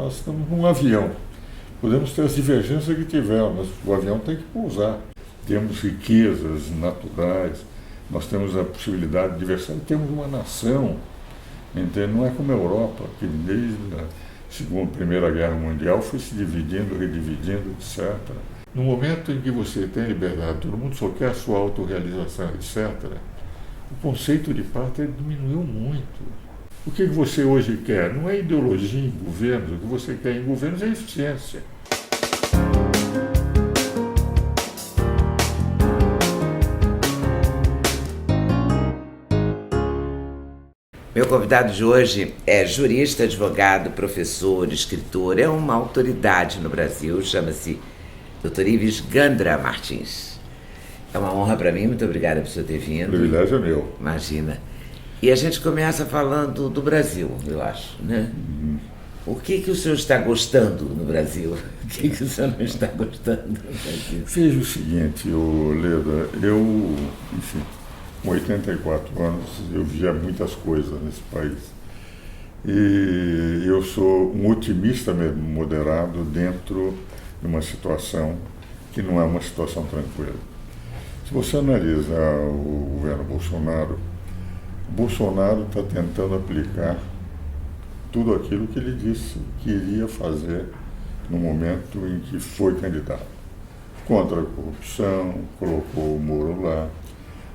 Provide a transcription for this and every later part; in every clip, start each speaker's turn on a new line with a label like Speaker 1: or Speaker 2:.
Speaker 1: nós estamos num avião. Podemos ter as divergências que tiver, mas o avião tem que pousar. Temos riquezas naturais, nós temos a possibilidade de diversidade, temos uma nação, entende? Não é como a Europa, que desde a Primeira Guerra Mundial foi se dividindo, redividindo, etc. No momento em que você tem liberdade, todo mundo só quer a sua autorrealização, etc., o conceito de pátria diminuiu muito. O que você hoje quer? Não é ideologia em governos, o que você quer em governos é eficiência.
Speaker 2: Meu convidado de hoje é jurista, advogado, professor, escritor, é uma autoridade no Brasil, chama-se Dr. Ives Gandra Martins. É uma honra para mim, muito obrigada por você ter vindo.
Speaker 1: O privilégio é meu.
Speaker 2: Imagina. E a gente começa falando do Brasil, eu acho, né? O que o senhor está gostando no Brasil? O que o senhor não está gostando no Brasil?
Speaker 1: Veja o seguinte, Leda, enfim, com 84 anos, eu via muitas coisas nesse país. E eu sou um otimista mesmo, moderado, dentro de uma situação que não é uma situação tranquila. Se você analisar o governo Bolsonaro está tentando aplicar tudo aquilo que ele disse que iria fazer no momento em que foi candidato. Contra a corrupção, colocou o Moro lá,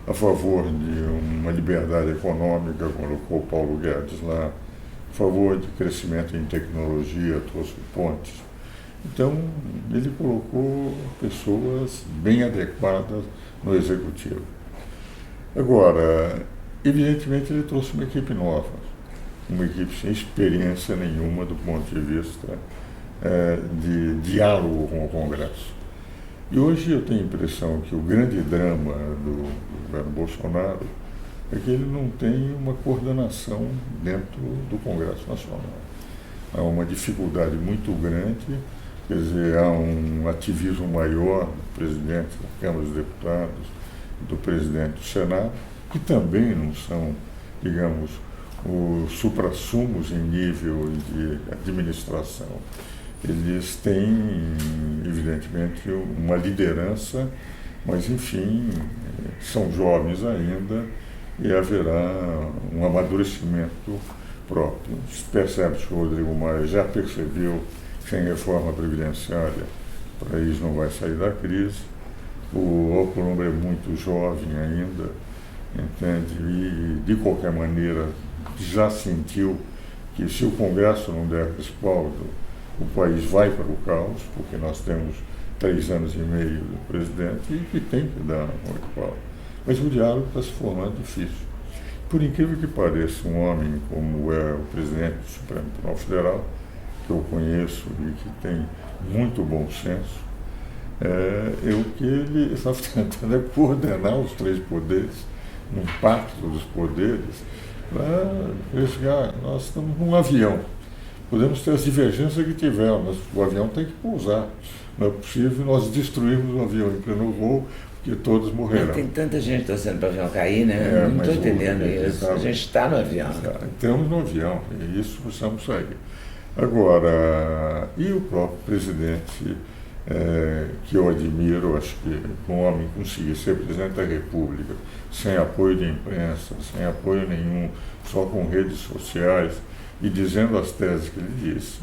Speaker 1: a favor de uma liberdade econômica, colocou o Paulo Guedes lá, a favor de crescimento em tecnologia, trouxe pontes. Então, ele colocou pessoas bem adequadas no executivo. Agora, evidentemente, ele trouxe uma equipe nova, uma equipe sem experiência nenhuma do ponto de vista de diálogo com o Congresso. E hoje eu tenho a impressão que o grande drama do governo Bolsonaro é que ele não tem uma coordenação dentro do Congresso Nacional. Há uma dificuldade muito grande, quer dizer, há um ativismo maior do presidente da Câmara dos Deputados, do presidente do Senado, que também não são, digamos, os suprassumos em nível de administração. Eles têm, evidentemente, uma liderança, mas, enfim, são jovens ainda e haverá um amadurecimento próprio. Percebe-se que o Rodrigo Maia já percebeu que sem reforma previdenciária o país não vai sair da crise. O Alcolumbre é muito jovem ainda, entende? E, de qualquer maneira, já sentiu que se o Congresso não der respaldo, o país vai para o caos, porque nós temos 3 anos e meio do presidente e que tem que dar um respaldo. Mas o diálogo está se formando difícil. Por incrível que pareça, um homem como é o presidente do Supremo Tribunal Federal, que eu conheço e que tem muito bom senso, o que ele está tentando é coordenar os 3 poderes, um pacto dos poderes, para chegar. Nós estamos num avião. Podemos ter as divergências que tiver, mas o avião tem que pousar. Não é possível nós destruirmos o avião em pleno voo, porque todos morrerão.
Speaker 2: Mas tem tanta gente torcendo para o avião cair, né? Não estou entendendo isso. A gente está no avião.
Speaker 1: Estamos no avião, e isso precisamos sair. Agora, e o próprio presidente, que eu admiro, acho que um homem conseguir ser presidente da República sem apoio de imprensa, sem apoio nenhum, só com redes sociais, e dizendo as teses que ele disse,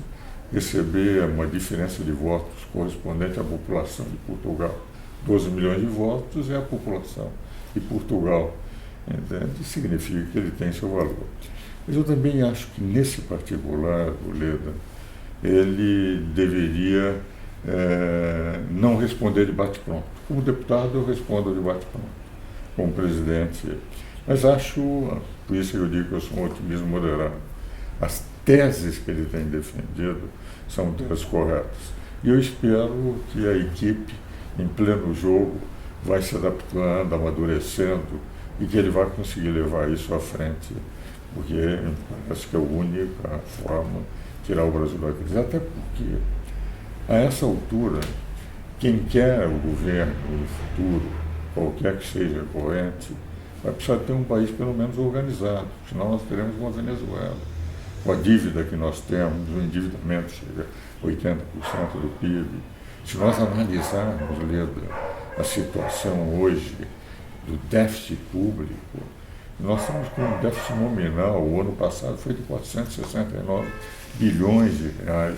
Speaker 1: receber uma diferença de votos correspondente à população de Portugal. 12 milhões de votos é a população de Portugal, entende? Significa que ele tem seu valor. Mas eu também acho que, nesse particular, o Leda, ele deveria não responder de bate-pronto. Como deputado, eu respondo de bate-pronto. Como presidente. Mas acho, por isso que eu digo que eu sou um otimismo moderado. As teses que ele tem defendido são teses corretas. E eu espero que a equipe, em pleno jogo, vai se adaptando, amadurecendo, e que ele vai conseguir levar isso à frente, porque parece que é a única forma de tirar o Brasil da crise. Até porque, a essa altura, quem quer o governo no futuro, qualquer que seja a corrente, vai precisar ter um país pelo menos organizado, senão nós teremos uma Venezuela. com a dívida que nós temos, o endividamento chega a 80% do PIB. Se nós analisarmos, Leda, a situação hoje do déficit público, nós estamos com um déficit nominal, o ano passado foi de 469 bilhões de reais.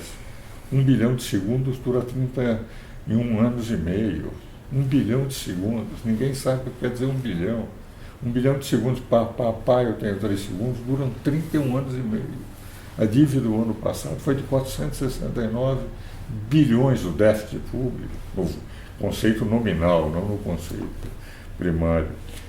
Speaker 1: 1 bilhão de segundos dura 31 anos e meio. 1 bilhão de segundos, ninguém sabe o que quer dizer 1 bilhão. 1 bilhão de segundos, eu tenho 3 segundos, duram 31 anos e meio. A dívida do ano passado foi de 469 bilhões do déficit público, no conceito nominal, não no conceito primário.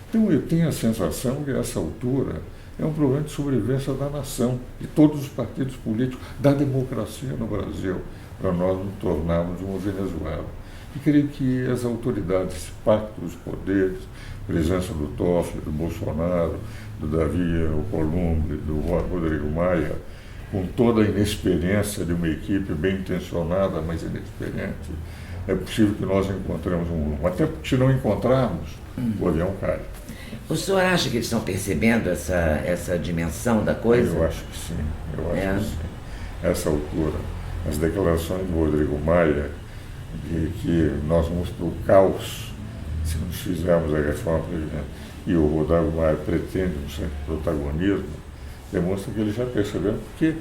Speaker 1: Então eu tenho a sensação que, a essa altura, é um problema de sobrevivência da nação, de todos os partidos políticos, da democracia no Brasil, para nós nos tornarmos uma Venezuela. E creio que as autoridades, esse pacto dos poderes, presença do Toffoli, do Bolsonaro, do Davi Alcolumbre, do Rodrigo Maia, com toda a inexperiência de uma equipe bem intencionada, mas inexperiente, é possível que nós encontremos um rumo. Até porque, se não encontrarmos, o avião cai.
Speaker 2: O senhor acha que eles estão percebendo essa dimensão da coisa?
Speaker 1: Eu acho que sim, que sim. Essa altura, as declarações do Rodrigo Maia, de que nós vamos para o caos se não fizermos a reforma previdenciária, e o Rodrigo Maia pretende um certo protagonismo, demonstra que ele já percebeu, porque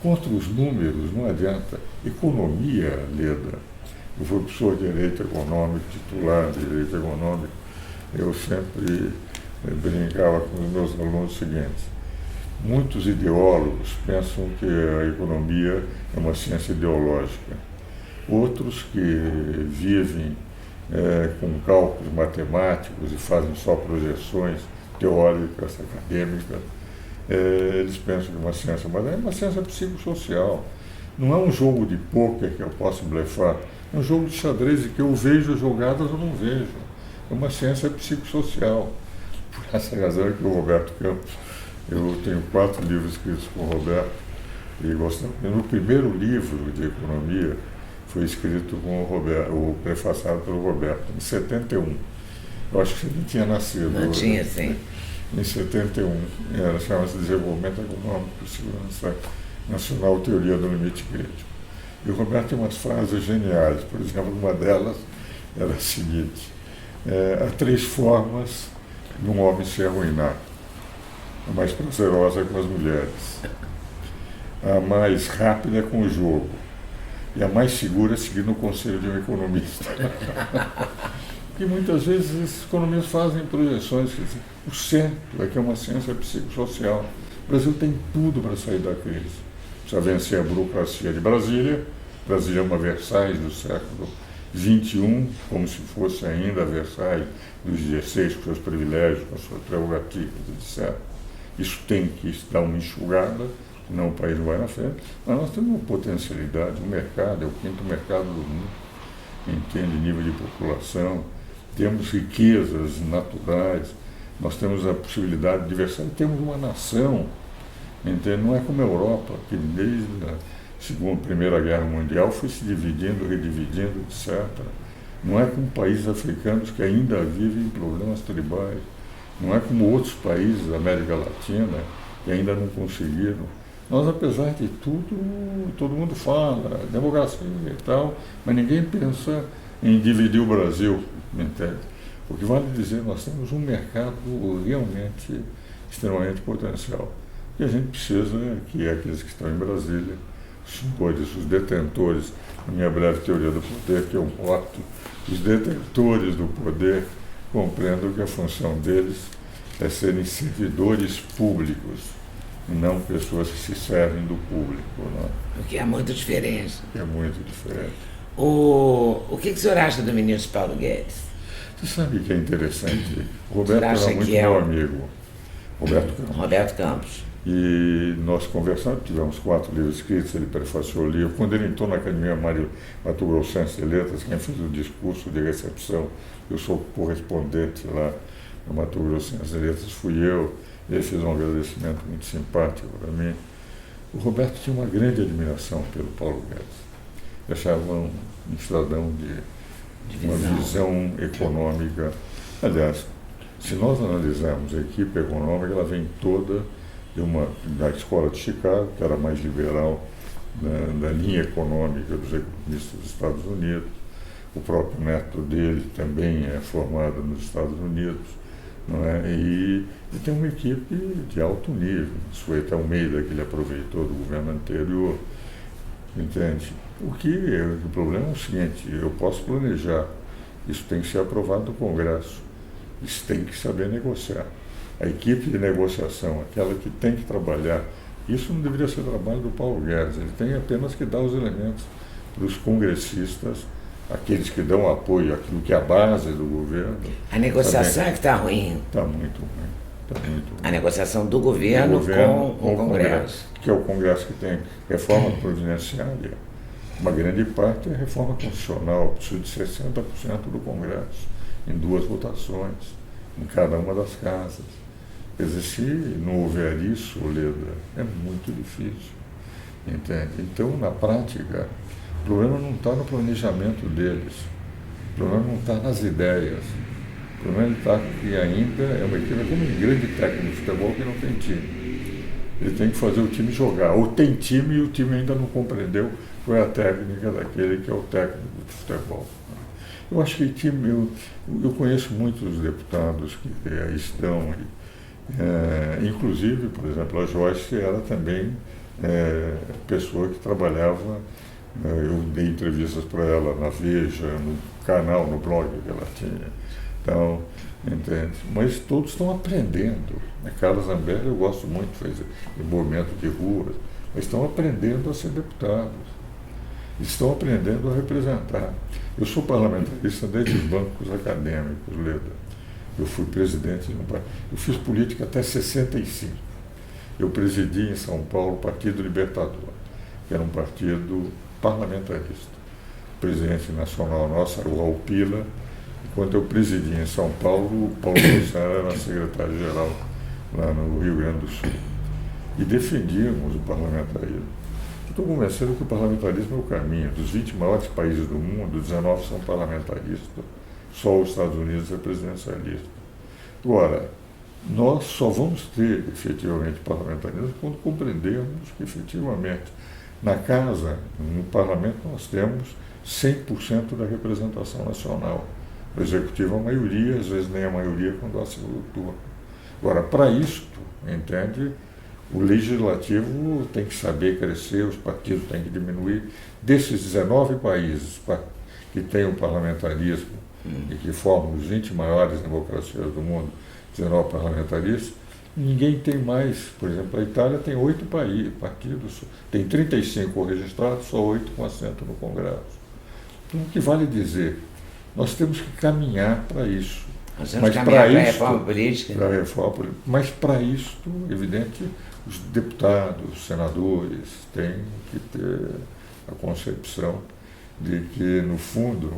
Speaker 1: contra os números não adianta. Economia, Leda, eu fui professor de direito econômico, titular de direito econômico, eu sempre brincava com os meus alunos o seguinte: muitos ideólogos pensam que a economia é uma ciência ideológica. Outros que vivem com cálculos matemáticos e fazem só projeções teóricas, acadêmicas, eles pensam que é uma ciência, mas é uma ciência psicossocial. Não é um jogo de pôquer que eu posso blefar, é um jogo de xadrez que eu vejo jogadas ou não vejo. É uma ciência psicossocial. Por essa razão é que o Roberto Campos, eu tenho 4 livros escritos com o Roberto, e gostava. No primeiro livro de economia foi escrito com o Roberto, ou prefaciado pelo Roberto, em 71. Eu acho que você não tinha nascido.
Speaker 2: Não tinha, sim.
Speaker 1: Em 71, chama-se Desenvolvimento Econômico e Segurança Nacional, Teoria do Limite Crítico. E o Roberto tem umas frases geniais. Por exemplo, uma delas era a seguinte: há 3 formas de um homem se arruinar. A mais prazerosa é com as mulheres, a mais rápida é com o jogo, e a mais segura é seguindo o conselho de um economista. Porque muitas vezes esses economistas fazem projeções, quer dizer, o centro é que é uma ciência psicossocial. O Brasil tem tudo para sair da crise. Precisa vencer a burocracia de Brasília. Brasília é uma Versailles do século XXI, como se fosse ainda a Versailles dos XVI, com seus privilégios, com as suas prerrogativas, etc. Isso tem que dar uma enxugada, senão o país não vai na frente. Mas nós temos uma potencialidade, o mercado é o 5º mercado do mundo, entende nível de população, temos riquezas naturais, nós temos a possibilidade de diversidade, temos uma nação, entende? Não é como a Europa, que desde a Primeira Guerra Mundial foi se dividindo, redividindo, etc. Não é como países africanos que ainda vivem problemas tribais, não é como outros países da América Latina que ainda não conseguiram. Nós, apesar de tudo, todo mundo fala, democracia e tal, mas ninguém pensa em dividir o Brasil, entende? O que vale dizer, nós temos um mercado realmente extremamente potencial. E a gente precisa que aqueles que estão em Brasília, os detentores, na minha breve teoria do poder, que eu voto, os detentores do poder compreendam que a função deles é serem servidores públicos, e não pessoas que se servem do público. Não?
Speaker 2: O que é muito diferente.
Speaker 1: É muito diferente.
Speaker 2: O que o senhor acha do ministro Paulo Guedes?
Speaker 1: Você sabe que é interessante? O Roberto era muito meu amigo.
Speaker 2: Roberto Campos.
Speaker 1: E nós conversamos, tivemos 4 livros escritos, ele prefaciou o livro. Quando ele entrou na Academia Mato Grossense de Letras, quem fez o discurso de recepção, eu sou correspondente lá no Mato Grossense de Letras, fui eu. Ele fez um agradecimento muito simpático para mim. O Roberto tinha uma grande admiração pelo Paulo Guedes. Ele achava um cidadão de uma visão econômica. Aliás, se nós analisarmos a equipe econômica, ela vem toda da escola de Chicago, que era mais liberal, da linha econômica dos economistas dos Estados Unidos. O próprio neto dele também é formado nos Estados Unidos, não é? E tem uma equipe de alto nível. Sueta Almeida, que ele aproveitou do governo anterior, entende? O problema é o seguinte: eu posso planejar, isso tem que ser aprovado no Congresso, isso tem que saber negociar. A equipe de negociação, aquela que tem que trabalhar, isso não deveria ser trabalho do Paulo Guedes, ele tem apenas que dar os elementos para os congressistas, aqueles que dão apoio àquilo que é a base do governo.
Speaker 2: A negociação é que está ruim.
Speaker 1: Está muito ruim.
Speaker 2: A negociação do governo com o Congresso.
Speaker 1: Que é o Congresso que tem reforma previdenciária. Uma grande parte é reforma constitucional, precisa de 60% do Congresso, em 2 votações, em cada uma das casas. Quer dizer, se não houver isso, Leda, é muito difícil. Entende? Então, na prática, o problema não está no planejamento deles, o problema não está nas ideias, o problema está que ainda é uma equipe, como um grande técnico de futebol que não tem time. Ele tem que fazer o time jogar, ou tem time e o time ainda não compreendeu qual é a técnica daquele que é o técnico de futebol. Eu acho que eu conheço muitos deputados que aí estão, inclusive, por exemplo, a Joyce era também pessoa que trabalhava. Eu dei entrevistas para ela na Veja, no canal, no blog que ela tinha. Então, entende? Mas todos estão aprendendo. A Carla Zambelli, eu gosto muito, fez movimento de ruas, mas estão aprendendo a ser deputados. Estão aprendendo a representar. Eu sou parlamentarista desde os bancos acadêmicos, Leda. Eu fui presidente de um partido. Eu fiz política até 65. Eu presidi em São Paulo o Partido Libertador, que era um partido parlamentarista. O presidente nacional nosso era o Raul Pila. Enquanto eu presidi em São Paulo, o Paulo Bolsonaro era secretário-geral lá no Rio Grande do Sul. E defendíamos o parlamentarismo. Estou convencido que o parlamentarismo é o caminho. Dos 20 maiores países do mundo, 19 são parlamentaristas. Só os Estados Unidos é presidencialista. Agora, nós só vamos ter efetivamente parlamentarismo quando compreendermos que efetivamente na casa, no parlamento, nós temos 100% da representação nacional. O executivo é a maioria, às vezes nem a maioria quando há segundo turno. Agora, para isto, entende, o legislativo tem que saber crescer, os partidos têm que diminuir. Desses 19 países que têm o parlamentarismo e que formam os 20 maiores democracias do mundo, 19 parlamentaristas, ninguém tem mais. Por exemplo, a Itália tem 8 partidos, tem 35 registrados, só 8 com assento no Congresso. Então, o que vale dizer? Nós temos que caminhar para isso.
Speaker 2: Nós temos que caminhar para a reforma política.
Speaker 1: Para a reforma política. Mas para isto, evidente, os deputados, os senadores têm que ter a concepção de que, no fundo,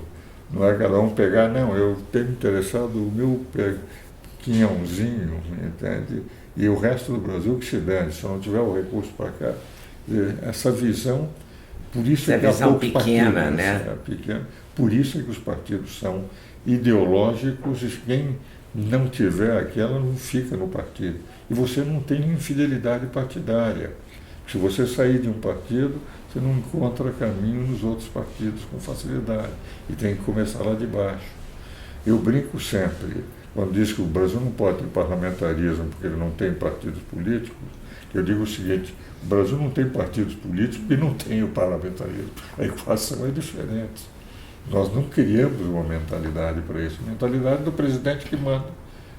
Speaker 1: não é cada um pegar, não, eu tenho interessado o meu quinhãozinho, entende? E o resto do Brasil que se dane, se não tiver o recurso para cá. Essa visão, por isso é que há poucos
Speaker 2: pequena,
Speaker 1: partidos,
Speaker 2: né?
Speaker 1: Pequena, por isso é que os partidos são ideológicos e quem não tiver aquela não fica no partido. E você não tem infidelidade partidária. Se você sair de um partido, você não encontra caminho nos outros partidos com facilidade. E tem que começar lá de baixo. Eu brinco sempre, quando diz que o Brasil não pode ter parlamentarismo porque ele não tem partidos políticos, eu digo o seguinte: o Brasil não tem partidos políticos e não tem o parlamentarismo. A equação é diferente. Nós não criamos uma mentalidade para isso. A mentalidade do presidente que manda.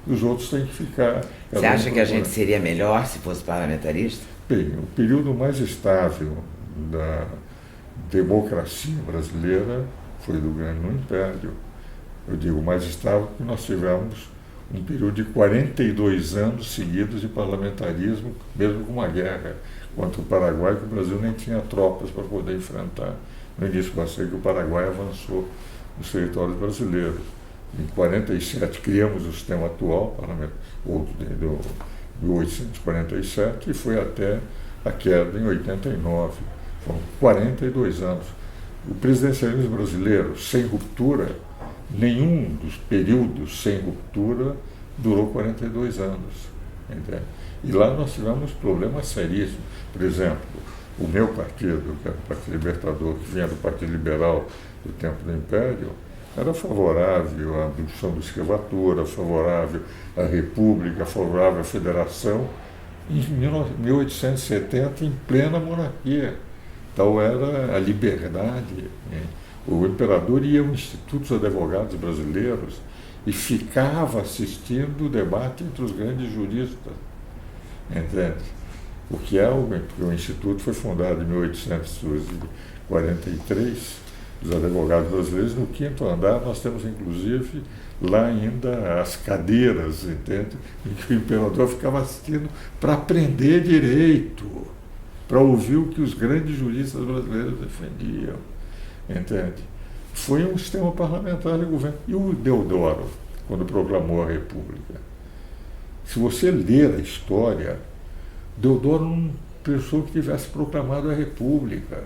Speaker 1: E os outros têm que ficar.
Speaker 2: Você acha que a gente seria melhor se fosse parlamentarista?
Speaker 1: Bem, o período mais estável da democracia brasileira foi do Grande Império. Eu digo mais estável porque nós tivemos um período de 42 anos seguidos de parlamentarismo, mesmo com uma guerra contra o Paraguai, que o Brasil nem tinha tropas para poder enfrentar. No início, bastante que o Paraguai avançou nos territórios brasileiros. Em 47 criamos o sistema atual, ou de 1847, e foi até a queda em 89. Foram 42 anos. O presidencialismo brasileiro, sem ruptura, nenhum dos períodos sem ruptura durou 42 anos. Entende? E lá nós tivemos problemas seríssimos. Por exemplo, o meu partido, que era o Partido Libertador, que vinha do Partido Liberal do tempo do Império, era favorável à abolição da escravatura, favorável à República, favorável à Federação, em 1870, em plena monarquia. Então era a liberdade, né? O imperador ia ao Instituto dos Advogados Brasileiros e ficava assistindo o debate entre os grandes juristas, entende? O que é o Instituto foi fundado em 1843, os advogados brasileiros. No quinto andar nós temos inclusive lá ainda as cadeiras, entende? Em que o imperador ficava assistindo para aprender direito, para ouvir o que os grandes juristas brasileiros defendiam, entende? Foi um sistema parlamentar de governo. E o Deodoro, quando proclamou a República, se você ler a história, Deodoro não pensou que tivesse proclamado a República.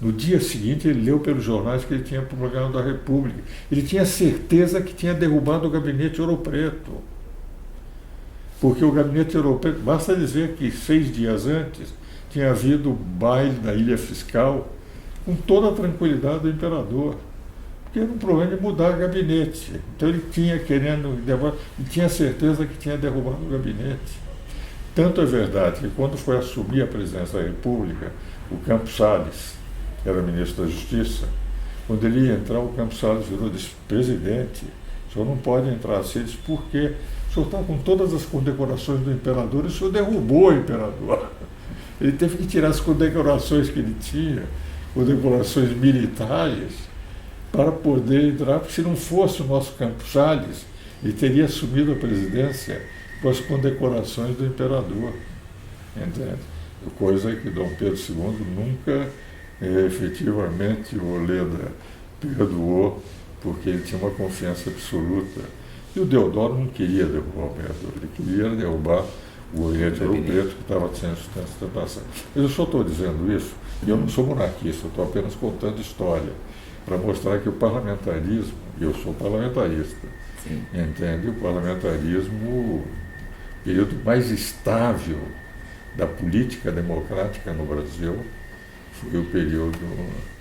Speaker 1: No dia seguinte, ele leu pelos jornais que ele tinha proclamado a República. Ele tinha certeza que tinha derrubado o gabinete Ouro Preto. Porque o gabinete Ouro Preto, basta dizer que 6 dias antes, tinha havido baile na Ilha Fiscal, com toda a tranquilidade do imperador. Porque era um problema de mudar o gabinete. Então ele tinha ele tinha certeza que tinha derrubado o gabinete. Tanto é verdade que quando foi assumir a presidência da República, o Campos Salles, que era ministro da Justiça, quando ele ia entrar, o Campos Salles virou e disse: presidente, o senhor não pode entrar assim. Ele disse: por quê? O senhor está com todas as condecorações do imperador e o senhor derrubou o imperador. Ele teve que tirar as condecorações que ele tinha, condecorações militares, para poder entrar, porque se não fosse o nosso Campos Salles, ele teria assumido a presidência com as condecorações do imperador, entende? Coisa que Dom Pedro II nunca efetivamente o Leda perdoou, porque ele tinha uma confiança absoluta. E o Deodoro não queria derrubar o imperador, ele queria derrubar o gabinete Ouro Preto, que estava sem sustentação. Mas eu só estou dizendo isso, e eu não sou monarquista, eu estou apenas contando história, para mostrar que o parlamentarismo, e eu sou parlamentarista, sim, entende? O parlamentarismo, o período mais estável da política democrática no Brasil, foi o período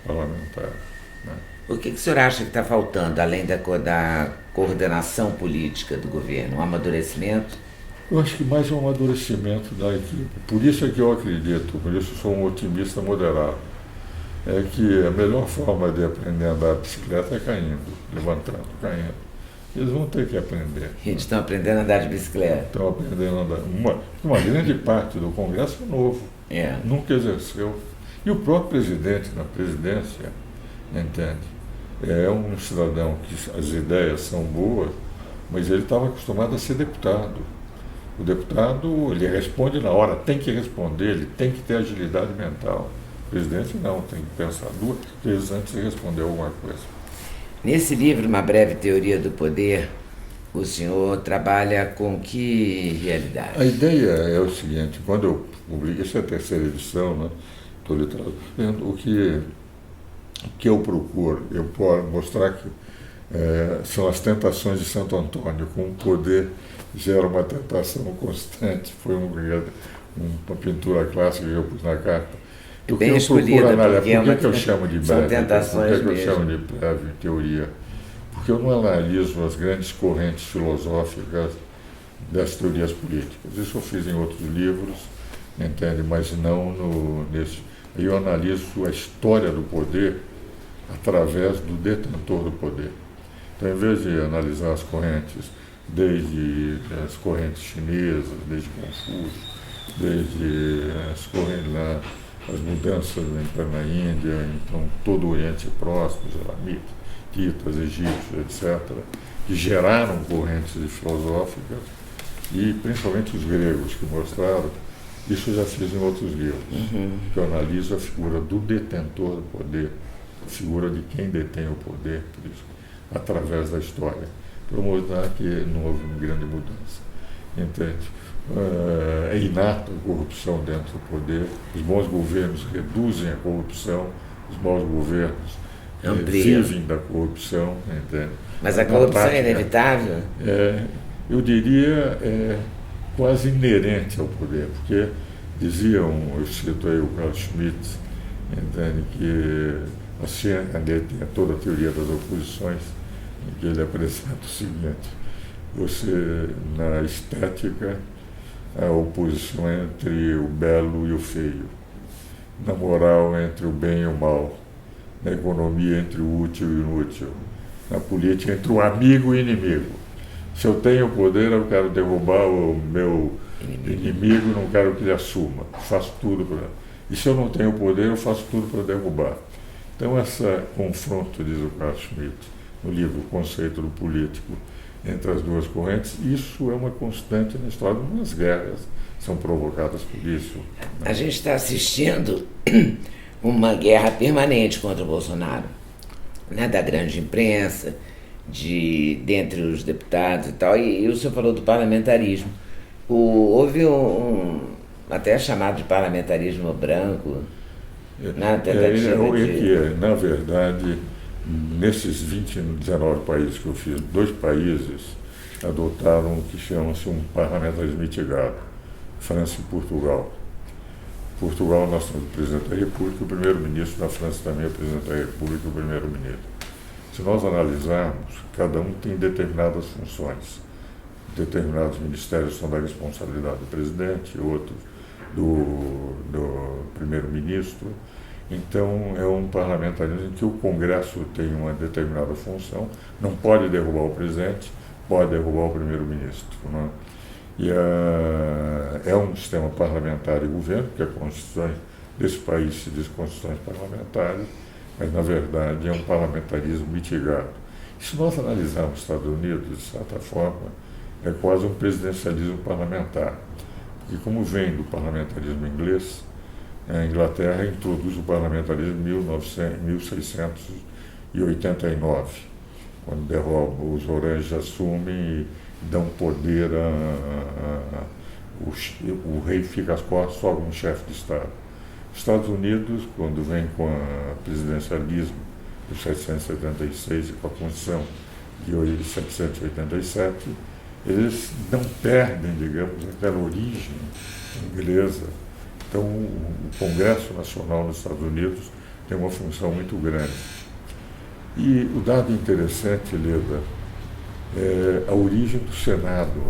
Speaker 1: parlamentar, né?
Speaker 2: O que o senhor acha que está faltando, além da coordenação política do governo? Um amadurecimento?
Speaker 1: Eu acho que mais um amadurecimento da equipe. Por isso é que eu acredito, por isso sou um otimista moderado, é que a melhor forma de aprender a andar de bicicleta é caindo, levantando, caindo. Eles vão ter que aprender.
Speaker 2: Eles estão aprendendo a andar de bicicleta.
Speaker 1: Estão aprendendo a andar. Uma grande parte do Congresso é novo, nunca exerceu. E o próprio presidente na presidência, entende? É um cidadão que as ideias são boas, mas ele estava acostumado a ser deputado. O deputado, ele responde na hora, tem que responder, ele tem que ter agilidade mental. O presidente não, tem que pensar 2 vezes antes de responder alguma coisa.
Speaker 2: Nesse livro, Uma Breve Teoria do Poder, o senhor trabalha com que realidade?
Speaker 1: A ideia é o seguinte: quando eu publiquei, essa é a 3ª edição, né? Estou lhe trazendo o que eu procuro. Eu posso mostrar que são as tentações de Santo Antônio, com o poder gera uma tentação constante. Foi uma pintura clássica que eu pus na carta.
Speaker 2: O que eu procuro analisar,
Speaker 1: por que eu chamo de breve? Por que eu chamo de breve teoria? Porque eu não analiso as grandes correntes filosóficas das teorias políticas. Isso eu fiz em outros livros, entende? Mas não nesse. Eu analiso a história do poder através do detentor do poder. Então, em vez de analisar as correntes, desde as correntes chinesas, desde Confúcio, desde as correntes lá, as mudanças na Índia, então todo o Oriente Próximo, os elamitas, egípcios, etc., que geraram correntes filosóficas, e principalmente os gregos que mostraram, isso eu já fiz em outros livros, que eu analiso a figura do detentor do poder, a figura de quem detém o poder, por isso, através da história, para mostrar que não houve uma grande mudança. Entende? É inata a corrupção dentro do poder, os bons governos reduzem a corrupção, os maus governos vivem da corrupção, entende?
Speaker 2: Mas a corrupção é inevitável?
Speaker 1: Eu diria, quase inerente ao poder, porque diziam, eu cito aí o Carl Schmitt, entende, que a ciência tem toda a teoria das oposições, em que ele apresenta o seguinte: você, na estética, a oposição entre o belo e o feio, na moral entre o bem e o mal, na economia entre o útil e o inútil, na política entre o amigo e o inimigo. Se eu tenho poder, eu quero derrubar o meu inimigo, não quero que ele assuma. Faço tudo para... E se eu não tenho poder, eu faço tudo para derrubar. Então, esse confronto, diz o Carl Schmitt, no livro O Conceito do Político, entre as duas correntes, isso é uma constante na história. Algumas guerras são provocadas por isso.
Speaker 2: A gente está assistindo uma guerra permanente contra o Bolsonaro, né, da grande imprensa, dentre os deputados e tal, e o senhor falou do parlamentarismo. Houve até chamado de parlamentarismo branco, na tentativa
Speaker 1: na verdade, nesses 19 países que eu fiz, 2 países adotaram o que chama-se um parlamentarismo mitigado, França e Portugal. Portugal, nós temos o presidente da República, o primeiro-ministro. Na França também é o presidente da República e o primeiro-ministro. Se nós analisarmos, cada um tem determinadas funções. Determinados ministérios são da responsabilidade do presidente, outros do primeiro-ministro. Então, é um parlamentarismo em que o Congresso tem uma determinada função, não pode derrubar o presidente, pode derrubar o primeiro-ministro, né? E é um sistema parlamentar e governo, porque a Constituição desse país se diz constituições parlamentares, mas, na verdade, é um parlamentarismo mitigado. E se nós analisarmos os Estados Unidos, de certa forma, é quase um presidencialismo parlamentar, porque, como vem do parlamentarismo inglês, a Inglaterra introduz o parlamentarismo em 1689, quando derruba, os Oranges assumem e dão poder o rei fica às costas só como chefe de Estado. Os Estados Unidos, quando vem com o presidencialismo de 1776 e com a Constituição de 1787, eles não perdem, digamos, aquela origem inglesa. Então, o Congresso Nacional nos Estados Unidos tem uma função muito grande. E o dado interessante, Leda, é a origem do Senado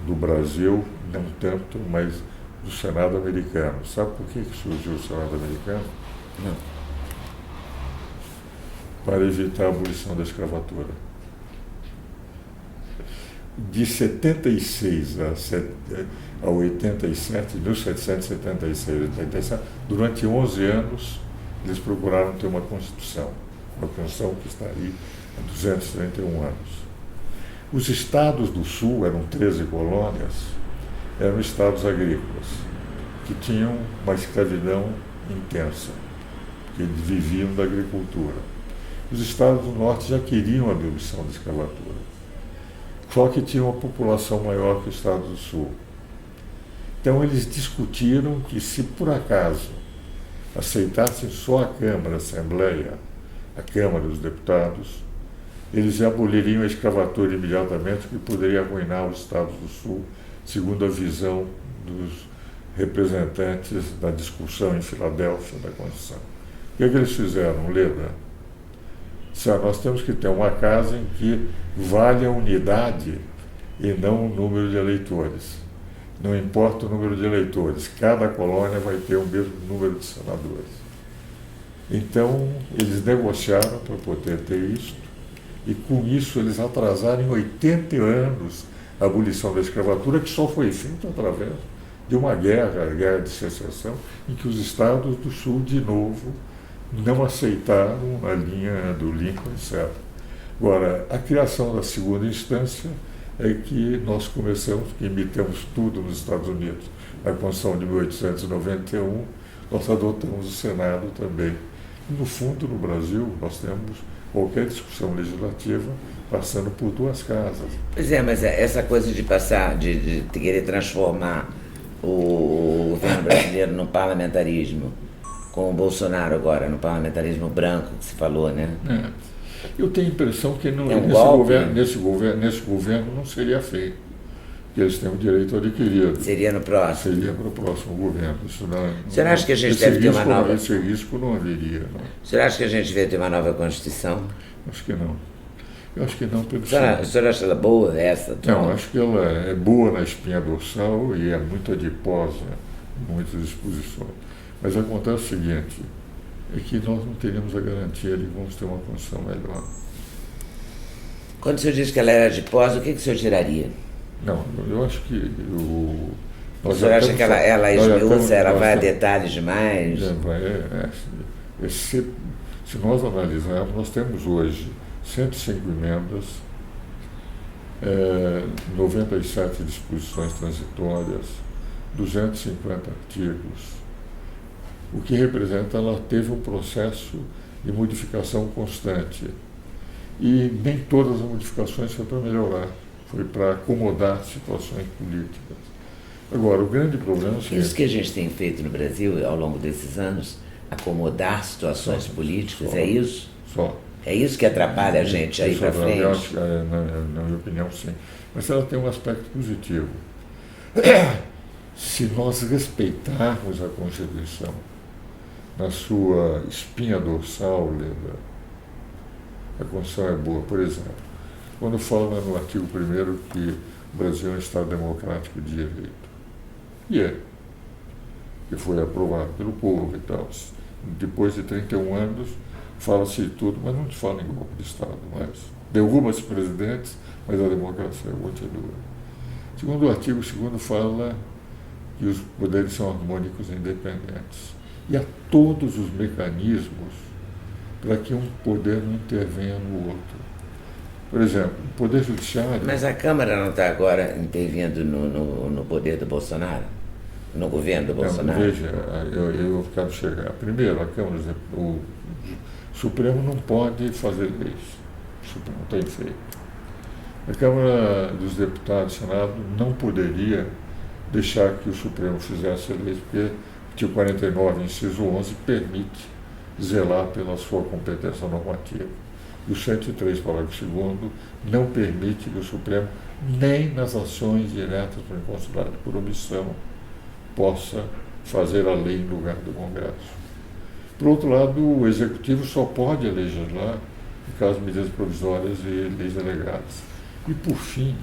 Speaker 1: do Brasil, não tanto, mas do Senado americano. Sabe por que surgiu o Senado americano?
Speaker 2: Não.
Speaker 1: Para evitar a abolição da escravatura. De 76 a 87, 1776 a 87, durante 11 anos, eles procuraram ter uma Constituição que está aí há 231 anos. Os estados do Sul, eram 13 colônias, eram estados agrícolas, que tinham uma escravidão intensa, porque eles viviam da agricultura. Os estados do Norte já queriam a abolição da escravatura, só que tinham uma população maior que os estados do Sul. Então eles discutiram que, se por acaso aceitassem só a Câmara, a Assembleia, a Câmara dos Deputados, eles aboliriam a escravatura imediatamente, que poderia arruinar os estados do Sul, segundo a visão dos representantes da discussão em Filadélfia da Constituição. O que eles fizeram, Leda? Disseram: nós temos que ter uma casa em que vale a unidade e não o número de eleitores. Não importa o número de eleitores, cada colônia vai ter o mesmo número de senadores. Então, eles negociaram para poder ter isso, e com isso eles atrasaram em 80 anos a abolição da escravatura, que só foi feita através de uma guerra, a Guerra de Secessão, em que os estados do Sul, de novo, não aceitaram a linha do Lincoln, etc. Agora, a criação da segunda instância é que nós começamos, que imitamos tudo nos Estados Unidos. Na Constituição de 1891, nós adotamos o Senado também. E, no fundo, no Brasil, nós temos qualquer discussão legislativa passando por 2 casas.
Speaker 2: Pois é, mas essa coisa de passar, de querer transformar o governo brasileiro no parlamentarismo, com o Bolsonaro agora, no parlamentarismo branco, que se falou, né?
Speaker 1: Eu tenho a impressão que
Speaker 2: nesse
Speaker 1: governo não seria feito. que eles têm o direito adquirido.
Speaker 2: Seria no próximo?
Speaker 1: Seria para o próximo governo. Isso não,
Speaker 2: Você acha que a gente deve ter uma nova...
Speaker 1: Esse risco não haveria. Não.
Speaker 2: Você acha que a gente deve ter uma nova Constituição?
Speaker 1: Acho que não. Eu acho que não pelo
Speaker 2: O senhor acha ela boa, essa?
Speaker 1: Não, acho que ela é boa na espinha dorsal e é muito adiposa em muitas disposições. Mas acontece o seguinte, é que nós não teríamos a garantia de que vamos ter uma condição melhor.
Speaker 2: Quando o senhor diz que ela era adiposa, o que o senhor tiraria?
Speaker 1: Não, eu acho que
Speaker 2: o senhor acha que ela esmiuça, ela vai a detalhes demais?
Speaker 1: Se nós analisarmos, nós temos hoje 105 emendas, 97 disposições transitórias, 250 artigos, o que representa ela teve um processo de modificação constante. E nem todas as modificações foram para melhorar, foi para acomodar situações políticas. Agora, o grande problema é o seguinte...
Speaker 2: Isso que a gente tem feito no Brasil ao longo desses anos, acomodar situações políticas, é isso?
Speaker 1: Só.
Speaker 2: É isso que atrapalha a gente aí para frente?
Speaker 1: Na minha opinião, sim. Mas ela tem um aspecto positivo. Se nós respeitarmos a Constituição na sua espinha dorsal, a Constituição é boa. Por exemplo, quando fala no artigo 1º que o Brasil é um Estado democrático de direito. E é. Que foi aprovado pelo povo e tal. Depois de 31 anos, fala-se de tudo, mas não se fala em golpe de Estado mais. Derruba-se presidentes, mas a democracia continua. Segundo o artigo 2º fala que os poderes são harmônicos e independentes. E há todos os mecanismos para que um poder não intervenha no outro. Por exemplo, o Poder Judiciário...
Speaker 2: Mas a Câmara não está agora intervindo no poder do Bolsonaro? No governo do Bolsonaro?
Speaker 1: Veja, eu quero chegar. Primeiro, a Câmara, o Supremo não pode fazer leis. O Supremo tem feito. A Câmara dos Deputados e Senado não poderia deixar que o Supremo fizesse leis, porque o artigo 49, inciso 11, permite zelar pela sua competência normativa. E o 103, parágrafo 2º, não permite que o Supremo, nem nas ações diretas por inconstitucionalidade por omissão, possa fazer a lei em lugar do Congresso. Por outro lado, o Executivo só pode legislar em caso de medidas provisórias e leis delegadas. E, por fim,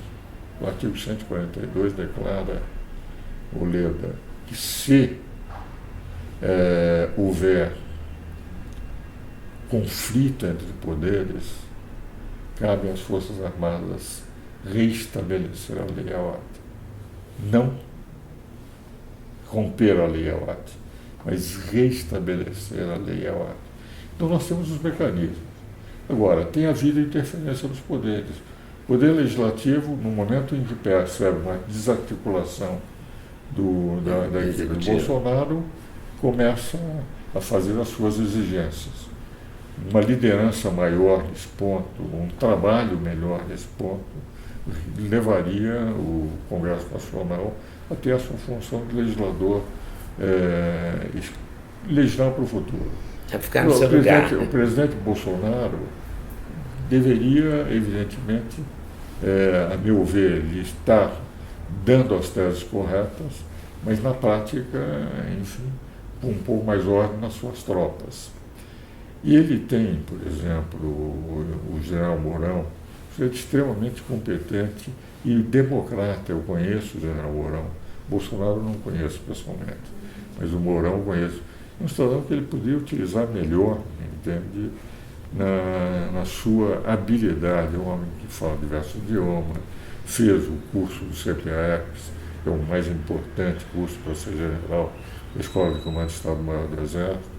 Speaker 1: o artigo 142 declara, Oleda, que se houver conflito entre poderes, cabe às Forças Armadas reestabelecer a lei ao ato. Não romper a lei ao ato, mas reestabelecer a lei ao ato. Então nós temos os mecanismos. Agora, tem havido interferência dos poderes. O Poder Legislativo, no momento em que percebe uma desarticulação da equipe de Bolsonaro, começa a fazer as suas exigências. Uma liderança maior nesse ponto, um trabalho melhor nesse ponto, levaria o Congresso Nacional a ter a sua função de legislador, legislar para o futuro.
Speaker 2: A ficar no seu lugar.
Speaker 1: O presidente Bolsonaro deveria, evidentemente, a meu ver, ele estar dando as teses corretas, mas na prática, enfim, um pouco mais ordem nas suas tropas. E ele tem, por exemplo, o general Mourão, extremamente competente e democrata. Eu conheço o general Mourão. Bolsonaro não conheço pessoalmente, mas o Mourão eu conheço. Um cidadão que ele podia utilizar melhor, entende, na sua habilidade. É um homem que fala diversos idiomas, fez o curso do CPAEX, que é o mais importante curso para ser general da Escola de Comando de Estado-Maior do Exército,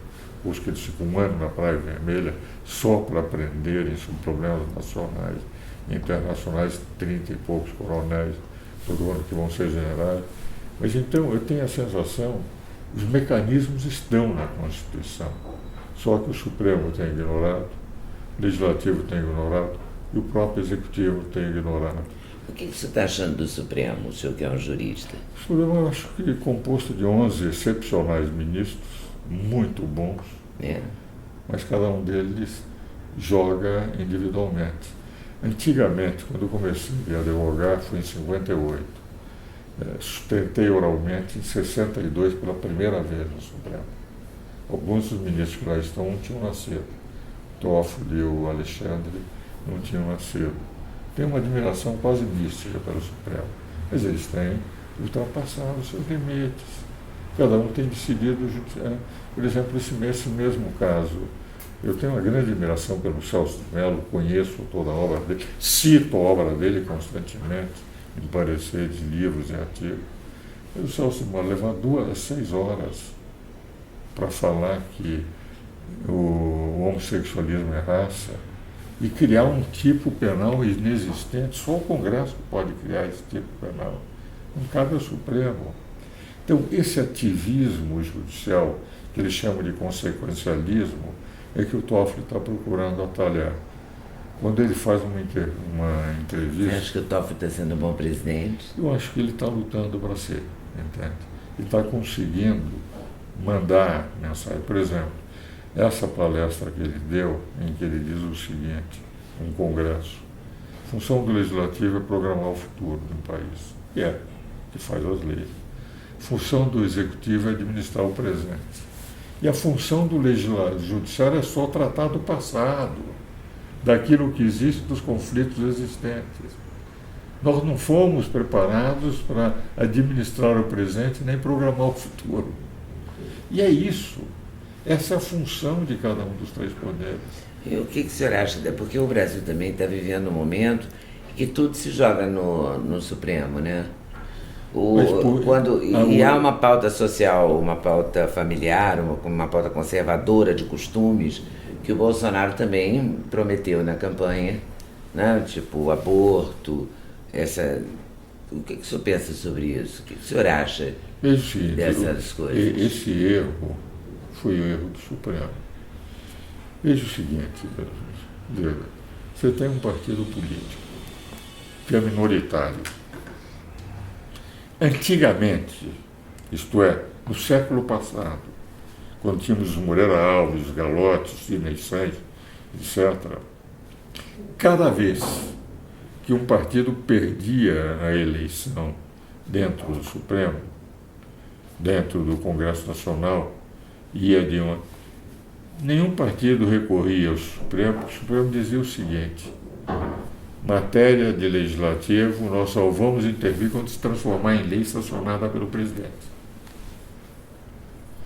Speaker 1: curso que eles ficam um ano na Praia Vermelha só para aprenderem sobre problemas nacionais e internacionais, 30 e poucos coronéis todo ano que vão ser generais. Mas então eu tenho a sensação, os mecanismos estão na Constituição, só que o Supremo tem ignorado, o Legislativo tem ignorado e o próprio Executivo tem ignorado.
Speaker 2: O que você está achando do Supremo, o senhor que é um jurista?
Speaker 1: O Supremo, eu acho que é composto de 11 excepcionais ministros, muito bons, mas cada um deles joga individualmente. Antigamente, quando eu comecei a advogar, foi em 58. sustentei oralmente em 62 pela primeira vez no Supremo. Alguns dos ministros que lá estão não tinham nascido. Toffoli e o Alexandre não tinham nascido. Tenho uma admiração quase mística pelo Supremo, mas eles têm ultrapassado os seus limites. Cada um tem decidido, por exemplo, esse mesmo caso. Eu tenho uma grande admiração pelo Celso de Mello, conheço toda a obra dele, cito a obra dele constantemente, em pareceres, livros e artigos. Mas o Celso de Mello leva 6 horas para falar que o homossexualismo é raça e criar um tipo penal inexistente. Só o Congresso pode criar esse tipo penal, não cabe ao Supremo. Então, esse ativismo judicial, que eles chamam de consequencialismo, é que o Toffoli está procurando atalhar. Quando ele faz uma entrevista...
Speaker 2: Você acha que o Toffoli está sendo um bom presidente?
Speaker 1: Eu acho que ele está lutando para ser, entende? Ele está conseguindo mandar mensagem. Por exemplo, essa palestra que ele deu, em que ele diz o seguinte, um congresso: a função do legislativo é programar o futuro de um país, que faz as leis. A função do executivo é administrar o presente. E a função do judiciário é só tratar do passado, daquilo que existe, dos conflitos existentes. Nós não fomos preparados para administrar o presente nem programar o futuro. E é isso. Essa é a função de cada um dos 3 poderes.
Speaker 2: E o que o senhor acha? Porque o Brasil também está vivendo um momento que tudo se joga no Supremo, né? Há uma pauta social, uma pauta familiar, uma pauta conservadora de costumes, que o Bolsonaro também prometeu na campanha, né? Tipo o aborto, o que o senhor pensa sobre isso? O que o senhor acha dessas coisas?
Speaker 1: Esse erro foi o erro do Supremo. Veja o seguinte, você tem um partido político que é minoritário. Antigamente, isto é, no século passado, quando tínhamos os Moreira Alves, os Galotes, Sidney Sanches, etc., cada vez que um partido perdia a eleição dentro do Supremo, dentro do Congresso Nacional, nenhum partido recorria ao Supremo. O Supremo dizia o seguinte: matéria de legislativo, nós só vamos intervir quando se transformar em lei sancionada pelo presidente.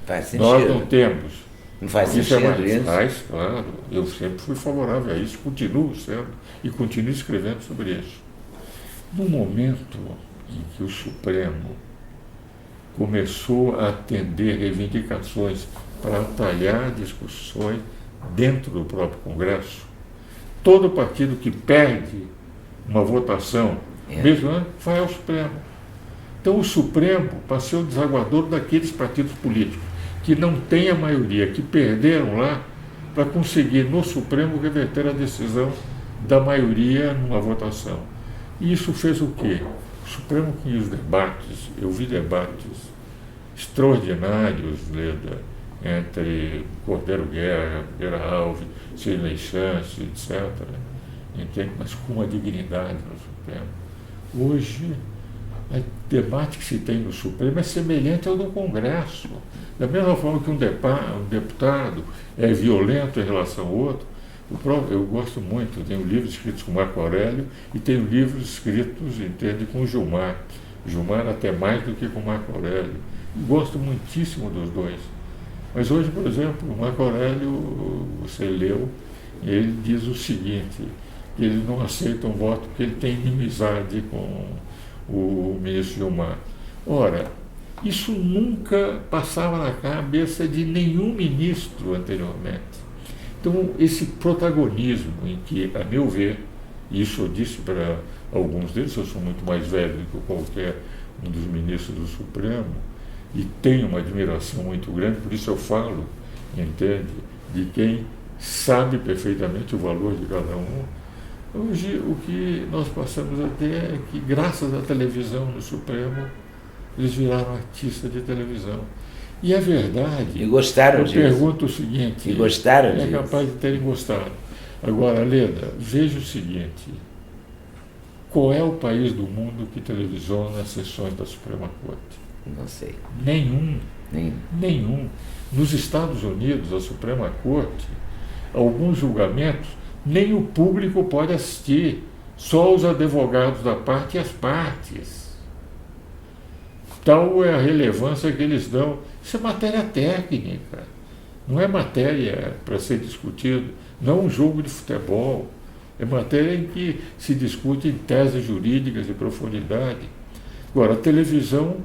Speaker 2: Faz sentido.
Speaker 1: Nós não temos.
Speaker 2: Não faz sentido isso?
Speaker 1: Faz, claro. Eu sempre fui favorável a isso, continuo sendo e continuo escrevendo sobre isso. No momento em que o Supremo começou a atender reivindicações para atalhar discussões dentro do próprio Congresso, todo partido que perde uma votação, mesmo ano, vai ao Supremo. Então o Supremo passou o desaguador daqueles partidos políticos que não têm a maioria, que perderam lá, para conseguir no Supremo reverter a decisão da maioria numa votação. E isso fez o quê? O Supremo tinha os debates, eu vi debates extraordinários, Leda, entre Cordeiro Guerra, Moreira Alves, Sidney Sanches, etc., entende? Mas com uma dignidade no Supremo. Hoje, o debate que se tem no Supremo é semelhante ao do Congresso. Da mesma forma que um deputado é violento em relação ao outro, eu gosto muito, tenho livros escritos com Marco Aurélio e tenho livros escritos, entende, com Gilmar. Gilmar até mais do que com Marco Aurélio. Gosto muitíssimo dos dois. Mas hoje, por exemplo, o Marco Aurélio, você leu, ele diz o seguinte: que ele não aceita um voto porque ele tem inimizade com o ministro Gilmar. Ora, isso nunca passava na cabeça de nenhum ministro anteriormente. Então, esse protagonismo em que, a meu ver, e isso eu disse para alguns deles, eu sou muito mais velho do que qualquer um dos ministros do Supremo, e tenho uma admiração muito grande, por isso eu falo, entende, de quem sabe perfeitamente o valor de cada um. Hoje, o que nós passamos a ter é que, graças à televisão no Supremo, eles viraram artistas de televisão. E é verdade.
Speaker 2: E gostaram disso.
Speaker 1: Eu pergunto o seguinte.
Speaker 2: E gostaram disso.
Speaker 1: É capaz de terem gostado. Agora, Leda, veja o seguinte.
Speaker 3: Qual é o país do mundo que televisiona as sessões da Suprema Corte?
Speaker 2: Não sei.
Speaker 3: Nenhum.
Speaker 2: Nem.
Speaker 3: Nenhum. Nos Estados Unidos, a Suprema Corte, alguns julgamentos, nem o público pode assistir, só os advogados da parte e as partes. Tal é a relevância que eles dão. Isso é matéria técnica, não é matéria para ser discutido, não um jogo de futebol. É matéria em que se discute em teses jurídicas de profundidade. Agora, a televisão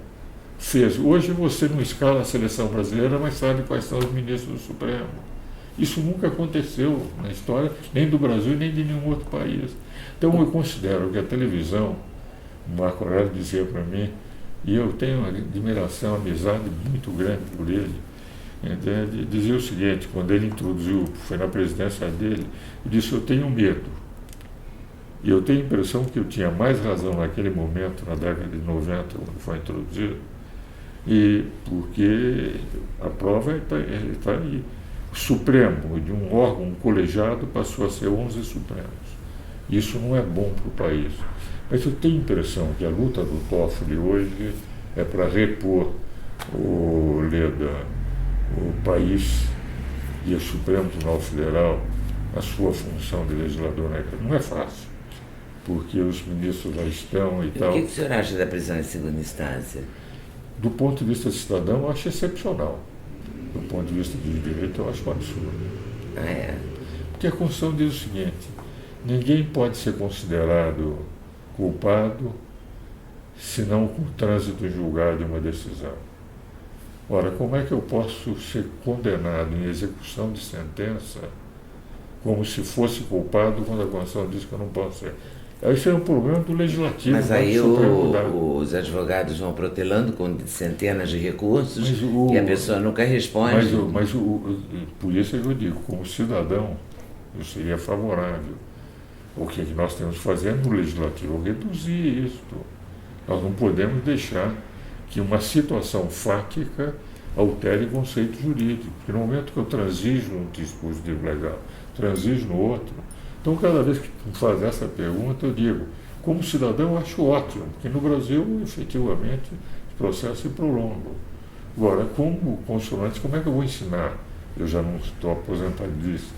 Speaker 3: fez. Hoje você não escala a seleção brasileira, mas sabe quais são os ministros do Supremo. Isso nunca aconteceu na história, nem do Brasil, nem de nenhum outro país. Então eu considero que a televisão, o Marco Aurélio dizia para mim, e eu tenho uma admiração, uma amizade muito grande por ele, entende? Dizia o seguinte, quando ele introduziu, foi na presidência dele, ele disse: eu tenho medo. E eu tenho a impressão que eu tinha mais razão naquele momento, na década de 90, quando foi introduzido, e porque a prova está aí. O Supremo, de um órgão, um colegiado, passou a ser 11 Supremos. Isso não é bom para o país. Mas eu tenho a impressão que a luta do Toffoli hoje é para repor o país e o Supremo Tribunal Federal a sua função de legislador. Não é fácil, porque os ministros lá estão e tal.
Speaker 2: O que o senhor acha da prisão em segunda instância?
Speaker 3: Do ponto de vista cidadão, eu acho excepcional. Do ponto de vista de direito, eu acho um absurdo.
Speaker 2: Ah, é?
Speaker 3: Porque a Constituição diz o seguinte: ninguém pode ser considerado culpado senão com o trânsito em julgado de uma decisão. Ora, como é que eu posso ser condenado em execução de sentença como se fosse culpado quando a Constituição diz que eu não posso ser? Esse é um problema do Legislativo.
Speaker 2: Mas aí os advogados vão protelando com centenas de recursos e a pessoa nunca responde.
Speaker 3: Por isso eu digo, como cidadão, eu seria favorável. O que nós temos que fazer no Legislativo é reduzir isto. Nós não podemos deixar que uma situação fática altere conceito jurídico. Porque no momento que eu transijo num dispositivo legal, transijo no outro. Então, cada vez que me faz essa pergunta, eu digo, como cidadão, eu acho ótimo, porque no Brasil, efetivamente, os processos se prolongam. Agora, como constitucionalista, como é que eu vou ensinar? Eu já não estou aposentadíssimo.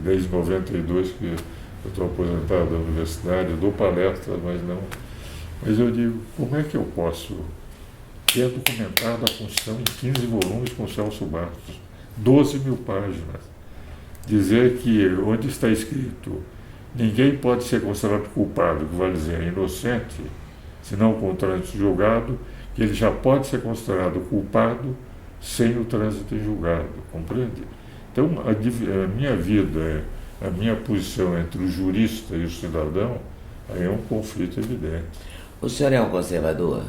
Speaker 3: Desde 92 que eu estou aposentado da universidade, eu dou palestras, mas não. Mas eu digo, como é que eu posso ter documentado a Constituição em 15 volumes com Celso Bastos, 12 mil páginas? Dizer que onde está escrito ninguém pode ser considerado culpado, que vai dizer inocente, senão com o trânsito julgado, que ele já pode ser considerado culpado sem o trânsito em julgado, compreende? Então, a minha vida, a minha posição entre o jurista e o cidadão, aí é um conflito evidente.
Speaker 2: O senhor é um conservador?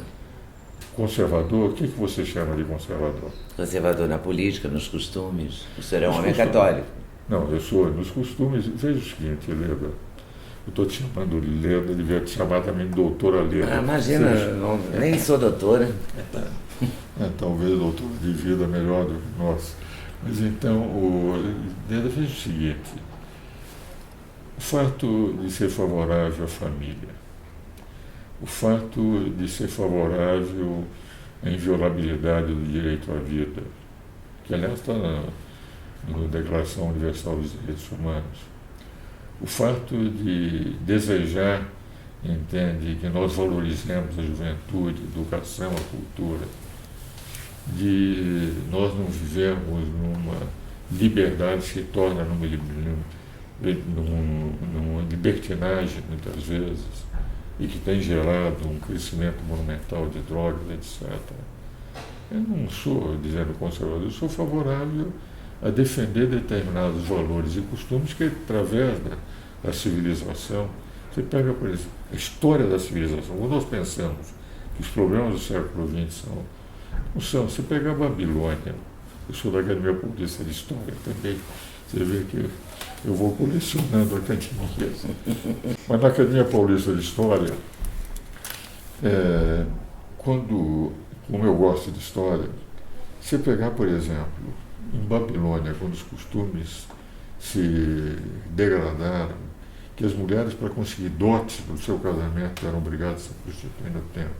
Speaker 3: Conservador? O que você chama de conservador?
Speaker 2: Conservador na política, nos costumes? O senhor é um homem católico?
Speaker 3: Não, eu sou nos costumes. Veja o seguinte, Leda, eu estou te chamando Leda, devia te chamar também de doutora Leda.
Speaker 2: Ah, imagina, nem sou doutora.
Speaker 3: Talvez doutora de vida melhor do que nós. Mas então, Leda, veja o seguinte, o fato de ser favorável à família, o fato de ser favorável à inviolabilidade do direito à vida, que aliás está na Declaração Universal dos Direitos Humanos, o fato de desejar, entende, que nós valorizemos a juventude, a educação, a cultura, de nós não vivemos numa liberdade que se torna numa libertinagem, muitas vezes, e que tem gerado um crescimento monumental de drogas, etc. Eu não sou, dizendo conservador, eu sou favorável a defender determinados valores e costumes que, através da civilização, você pega, por exemplo, a história da civilização. Quando nós pensamos que os problemas do século XX não são, você pega a Babilônia, eu sou da Academia Paulista de História também, você vê que eu vou colecionando academias. Mas na Academia Paulista de História, como eu gosto de história, você pegar, por exemplo, em Babilônia, quando os costumes se degradaram que as mulheres, para conseguir dotes do seu casamento, eram obrigadas a se prostituir no templo.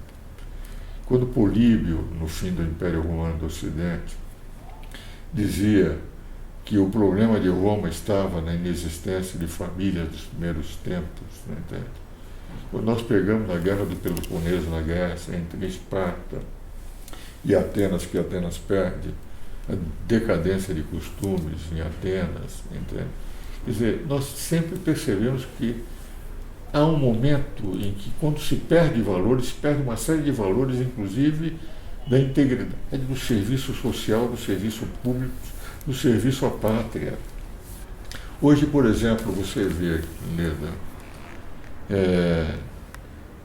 Speaker 3: Quando Políbio, no fim do Império Romano do Ocidente, dizia que o problema de Roma estava na inexistência de famílias dos primeiros tempos, né, entende? Quando nós pegamos na Guerra do Peloponeso, na guerra entre Esparta e Atenas, que Atenas perde, a decadência de costumes em Atenas, entende? Quer dizer, nós sempre percebemos que há um momento em que, quando se perde valores, se perde uma série de valores, inclusive da integridade, do serviço social, do serviço público, do serviço à pátria. Hoje, por exemplo, você vê, Leda,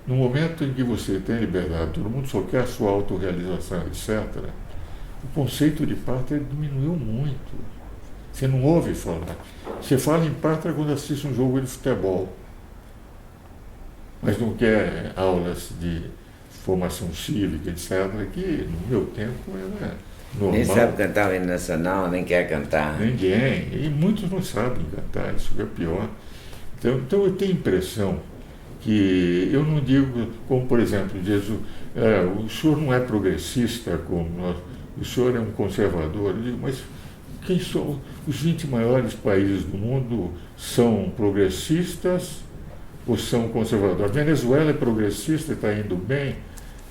Speaker 3: no momento em que você tem liberdade, todo mundo só quer a sua autorrealização, etc., o conceito de pátria diminuiu muito. Você não ouve falar. Você fala em pátria quando assiste um jogo de futebol, mas não quer aulas de formação cívica, etc., que no meu tempo era normal.
Speaker 2: Nem sabe cantar o hino nacional, nem quer cantar.
Speaker 3: Ninguém. E muitos não sabem cantar, isso é pior. Então eu tenho a impressão que, eu não digo, como por exemplo, Jesus, o senhor não é progressista como nós, o senhor é um conservador. Eu digo, mas quem são os 20 maiores países do mundo? São progressistas ou são conservadores? Venezuela é progressista e está indo bem,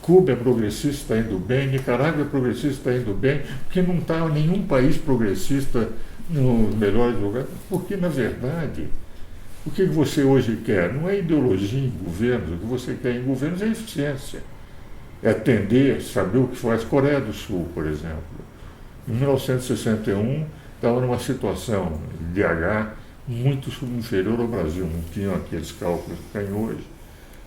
Speaker 3: Cuba é progressista, está indo bem, Nicarágua é progressista, está indo bem, porque não está nenhum país progressista nos melhores lugares. Porque, na verdade, o que você hoje quer não é ideologia em governos, o que você quer em governos é eficiência. É atender, saber o que faz. Coreia do Sul, por exemplo, em 1961 estava numa situação de DH muito inferior ao Brasil, não tinham aqueles cálculos que tem hoje.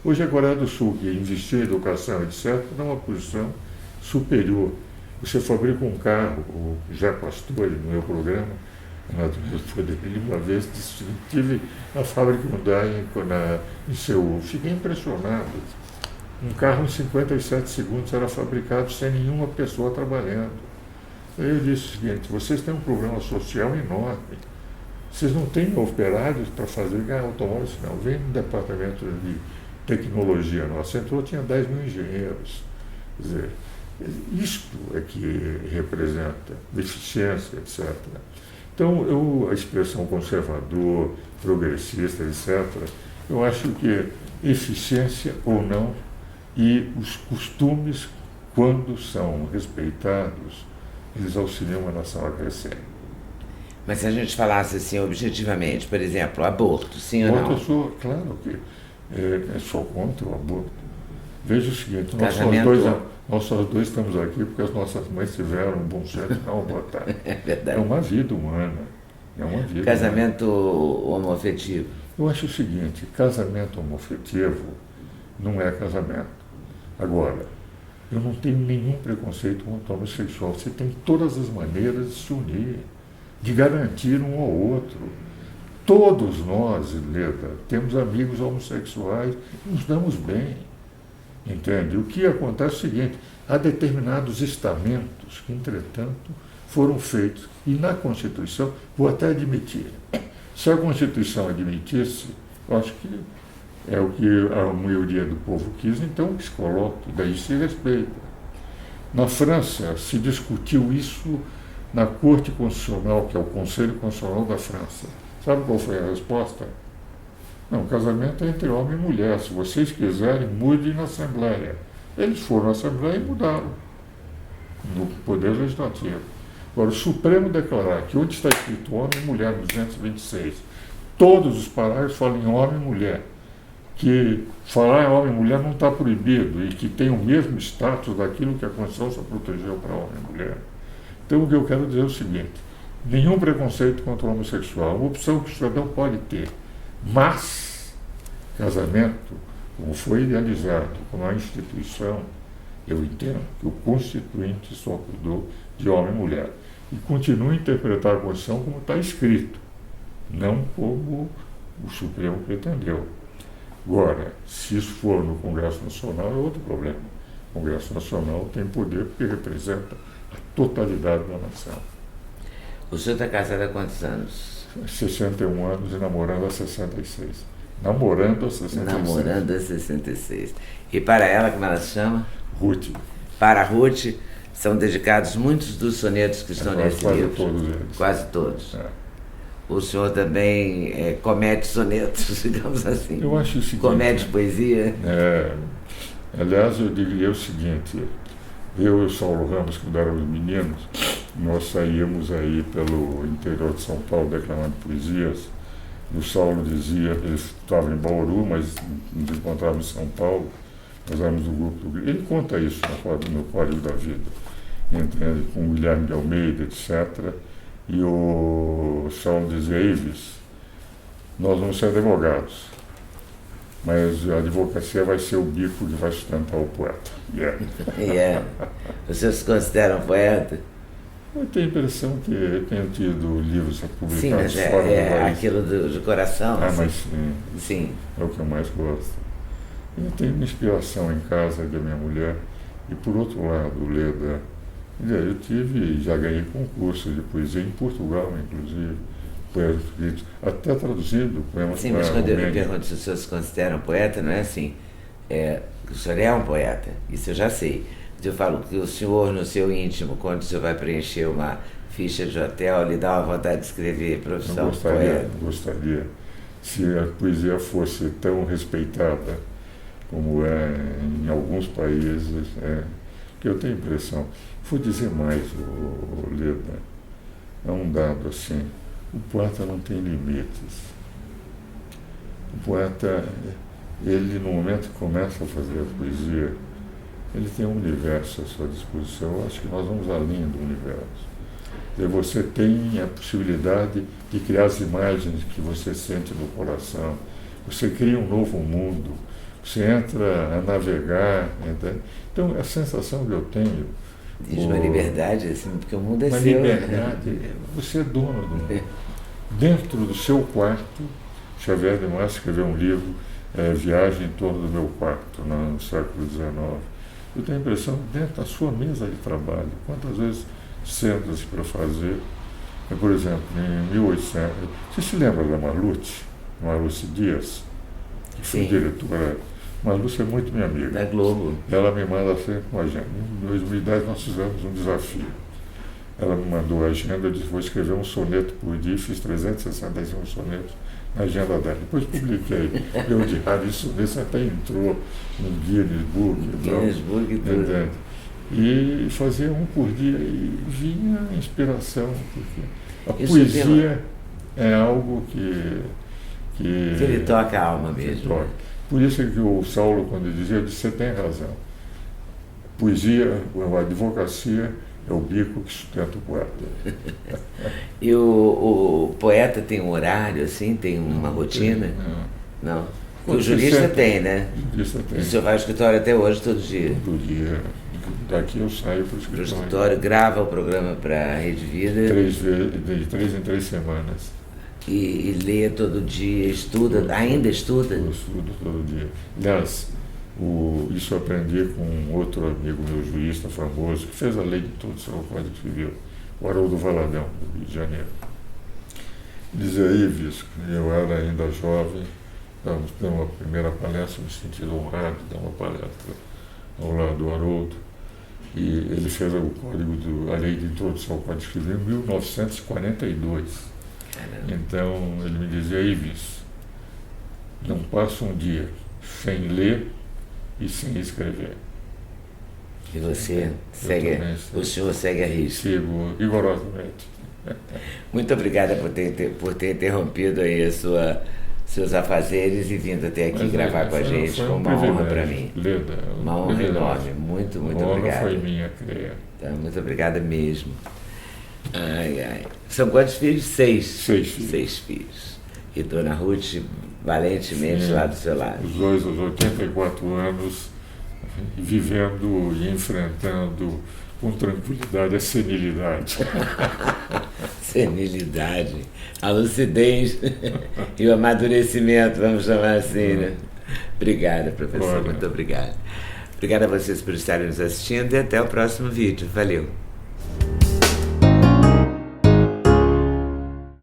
Speaker 3: Hoje a Coreia do Sul, que investiu em educação, etc., está numa posição superior. Você fabrica um carro, o José Pastore, no meu programa, uma vez tive a fábrica Hyundai em Seul. Fiquei impressionado. Um carro em 57 segundos era fabricado sem nenhuma pessoa trabalhando. Aí eu disse o seguinte: vocês têm um problema social enorme. Vocês não têm operários para fazer automóveis, não. Vem no departamento de tecnologia nosso, entrou, tinha 10 mil engenheiros. Quer dizer, isto é que representa eficiência, etc. Então, a expressão conservador, progressista, etc., eu acho que eficiência ou não, e os costumes, quando são respeitados, eles auxiliam a nação a crescer.
Speaker 2: Mas se a gente falasse assim objetivamente, por exemplo, aborto, sim ou não?
Speaker 3: Eu sou, claro que sou contra o aborto. Veja o seguinte, nós só dois estamos aqui porque as nossas mães tiveram um bom senso de não abortar.
Speaker 2: É verdade.
Speaker 3: É uma vida humana. É uma vida
Speaker 2: casamento homoafetivo.
Speaker 3: Eu acho o seguinte, casamento homoafetivo não é casamento. Agora, eu não tenho nenhum preconceito contra o homossexual. Você tem todas as maneiras de se unir, de garantir um ao outro. Todos nós, Leda, temos amigos homossexuais, nos damos bem. Entende? O que acontece é o seguinte: há determinados estamentos que, entretanto, foram feitos. E na Constituição, vou até admitir, se a Constituição admitisse, eu acho que é o que a maioria do povo quis, então que se coloque, daí se respeita. Na França, se discutiu isso na Corte Constitucional, que é o Conselho Constitucional da França. Sabe qual foi a resposta? Não, casamento é entre homem e mulher. Se vocês quiserem, mudem na Assembleia. Eles foram na Assembleia e mudaram no Poder Legislativo. Agora, o Supremo declarar que onde está escrito homem e mulher, 226, todos os parágrafos falam em homem e mulher, que falar em homem e mulher não está proibido e que tem o mesmo status daquilo que a Constituição só protegeu para homem e mulher. Então, o que eu quero dizer é o seguinte: nenhum preconceito contra o homossexual, uma opção que o cidadão pode ter, mas casamento, como foi idealizado como uma instituição, eu entendo que o Constituinte só cuidou de homem e mulher e continua a interpretar a Constituição como está escrito, não como o Supremo pretendeu. Agora, se isso for no Congresso Nacional, é outro problema. O Congresso Nacional tem poder porque representa a totalidade da nação.
Speaker 2: O senhor está casado há quantos anos?
Speaker 3: 61 anos e namorando há 66. Namorando aos 66.
Speaker 2: Namorando aos 66. E para ela, como ela se chama?
Speaker 3: Ruth.
Speaker 2: Para a Ruth, são dedicados muitos dos sonetos que estão nesse
Speaker 3: quase
Speaker 2: livro.
Speaker 3: Todos eles.
Speaker 2: Quase todos.
Speaker 3: É.
Speaker 2: O senhor também comete sonetos, digamos assim.
Speaker 3: Eu acho o seguinte...
Speaker 2: Comete poesia.
Speaker 3: Aliás, eu diria o seguinte, eu e o Saulo Ramos, quando éramos meninos, nós saíamos aí pelo interior de São Paulo declamando poesias. O Saulo dizia, ele estava em Bauru, mas nos encontrávamos em São Paulo, nós éramos do grupo do... Ele conta isso no Código da Vida, entende? Com o Guilherme de Almeida, etc. E o Saulo dizia, Ives, nós vamos ser advogados, mas a advocacia vai ser o bico que vai sustentar o poeta.
Speaker 2: Vocês se consideram poeta?
Speaker 3: Eu tenho a impressão que eu tenho tido livros publicados
Speaker 2: sim, mas
Speaker 3: fora do país.
Speaker 2: Aquilo de coração. Assim.
Speaker 3: Mas
Speaker 2: sim.
Speaker 3: É o que eu mais gosto. Eu tenho uma inspiração em casa da minha mulher. E por outro lado, Leda, eu já ganhei concursos de poesia em Portugal, inclusive. Poemas escritos, até traduzido poemas.
Speaker 2: Sim, mas quando eu pergunto se o senhor se considera um poeta, não é assim. O senhor é um poeta, isso eu já sei. Eu falo que o senhor, no seu íntimo, quando o senhor vai preencher uma ficha de hotel, lhe dá uma vontade de escrever profissão poeta.
Speaker 3: Gostaria. Se a poesia fosse tão respeitada como é em alguns países, que eu tenho a impressão. Vou dizer mais, Leda, é um dado assim, o poeta não tem limites. O poeta, ele no momento que começa a fazer a poesia, ele tem um universo à sua disposição. Eu acho que nós vamos além do universo. E você tem a possibilidade de criar as imagens que você sente no coração. Você cria um novo mundo. Você entra a navegar. Entende? Então, a sensação que eu tenho...
Speaker 2: Diz uma liberdade, assim, porque o mundo é
Speaker 3: uma
Speaker 2: seu.
Speaker 3: Liberdade. Você é dono do mundo. Dentro do seu quarto, Xavier de Massa escreveu um livro, Viagem em torno do meu quarto, no século XIX. Eu tenho a impressão que dentro da sua mesa de trabalho, quantas vezes senta-se para fazer, por exemplo, em 1800, você se lembra da Marluce Dias, que foi diretora? Marluce é muito minha amiga.
Speaker 2: Da Globo.
Speaker 3: Ela me manda sempre uma agenda. Em 2010 nós fizemos um desafio. Ela me mandou a agenda, eu disse, vou escrever um soneto por dia, fiz 365 sonetos na agenda dela. Depois publiquei meu diário, isso até entrou no Guinness Book
Speaker 2: e tudo.
Speaker 3: E fazia um por dia e vinha a inspiração, porque a poesia é algo que
Speaker 2: lhe toca a alma mesmo.
Speaker 3: Toca. Por isso é que o Saulo, quando dizia, eu disse, você tem razão. Poesia, a advocacia é o bico que sustenta o poeta.
Speaker 2: E o poeta tem um horário, assim, tem uma rotina? Não. O jurista tem, né?
Speaker 3: O jurista tem.
Speaker 2: O senhor vai ao escritório até hoje, todo dia?
Speaker 3: Todo dia. Daqui eu saio para o escritório.
Speaker 2: Para o escritório, grava o programa para a Rede Vida.
Speaker 3: De 3 em 3 semanas.
Speaker 2: E lê todo dia, estuda, ainda estuda?
Speaker 3: Eu estudo todo dia. Aliás, isso eu aprendi com um outro amigo meu, jurista famoso, que fez a lei de todo o seu Código Civil, o Haroldo Valadão, do Rio de Janeiro. Dizia aí, Visco, eu era ainda jovem, estávamos dando uma primeira palestra, me senti honrado de dar uma palestra ao lado do Haroldo, e ele fez a lei de introdução ao Código Civil em 1942. Então ele me dizia, Ives, não passa um dia sem ler e sem escrever.
Speaker 2: E você segue, o senhor segue a risca?
Speaker 3: Sigo rigorosamente.
Speaker 2: Muito obrigada por ter interrompido aí seus afazeres e vindo até aqui gravar com a gente. Foi uma honra para mim.
Speaker 3: Leda,
Speaker 2: uma honra enorme. Muito obrigado.
Speaker 3: A honra foi minha, creia.
Speaker 2: Então, muito obrigada mesmo. São quantos filhos? 6.
Speaker 3: 6 filhos.
Speaker 2: 6 filhos. E Dona Ruth, valentemente lá do seu lado.
Speaker 3: Os dois aos 84 anos, vivendo e enfrentando com tranquilidade a senilidade.
Speaker 2: Senilidade, a lucidez e o amadurecimento, vamos chamar assim, né? Obrigada, professor, muito obrigada. Obrigada a vocês por estarem nos assistindo e até o próximo vídeo. Valeu!